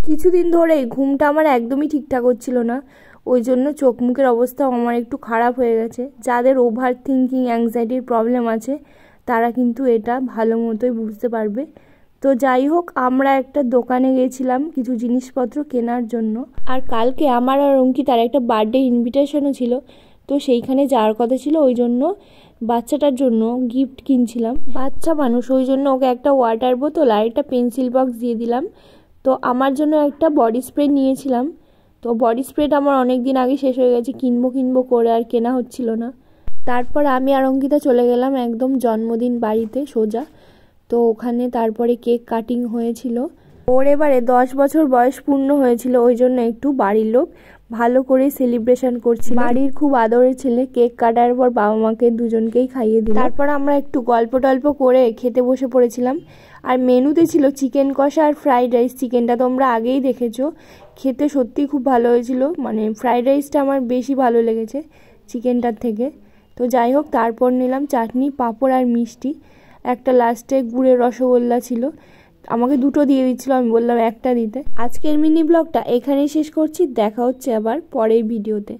কিছুদিন ধরে ঘুমটা আমার একদমই ঠিকঠাক হচ্ছিল না, ওই জন্য চোখ মুখের অবস্থা আমার একটু খারাপ হয়ে গেছে। যাদের ওভার থিঙ্কিং অ্যাংজাইটির প্রবলেম আছে তারা কিন্তু এটা ভালো মতোই বুঝতে পারবে। তো যাই হোক, আমরা একটা দোকানে গেছিলাম কিছু জিনিসপত্র কেনার জন্য, আর কালকে আমার আর অঙ্কিতার একটা বার্থডে ইনভিটেশনও ছিল। তো সেইখানে যাওয়ার কথা ছিল, ওই জন্য বাচ্চাটার জন্য গিফট কিনছিলাম। বাচ্চা মানুষ, ওই জন্য ওকে একটা ওয়াটার বোতল আর একটা পেন্সিল বক্স দিয়ে দিলাম। তো আমার জন্য একটা বডি স্প্রে নিয়েছিলাম। তো বডি স্প্রেটা আমার অনেক দিন আগে শেষ হয়ে গেছে, কিনবো করে আর কেনা হচ্ছিল না। তারপর আমি আর অঙ্কিতা চলে গেলাম একদম জন্মদিন বাড়িতে সোজা। তো ওখানে তারপরে কেক কাটিং হয়েছিল। ওর এবারে 10 বছর বয়স পূর্ণ হয়েছিল, ওই জন্য একটু বাড়ির লোক ভালো করে সেলিব্রেশন করছিল। বাড়ির খুব আদরের ছেলে, কেক কাটার পর বাবা মাকে দুজনকেই খাইয়ে দিল। তারপর আমরা একটু গল্প টল্প করে খেতে বসে পড়েছিলাম। আর মেনুতে ছিল চিকেন কষা আর ফ্রাইড রাইস। চিকেনটা তোমরা আগেই দেখেছো, খেতে সত্যি খুব ভালো হয়েছিল। মানে ফ্রাইড রাইসটা আমার বেশি ভালো লেগেছে চিকেনটার থেকে। তো যাই হোক, তারপর নিলাম চাটনি, পাঁপড় আর মিষ্টি। একটা লাস্টে গুড়ের রসগোল্লা ছিল, আমাকে দুটো দিয়ে দিচ্ছিল, আমি বললাম একটা দিতে। আজকের মিনি ব্লগটা এখানেই শেষ করছি, দেখা হচ্ছে আবার পরের ভিডিওতে।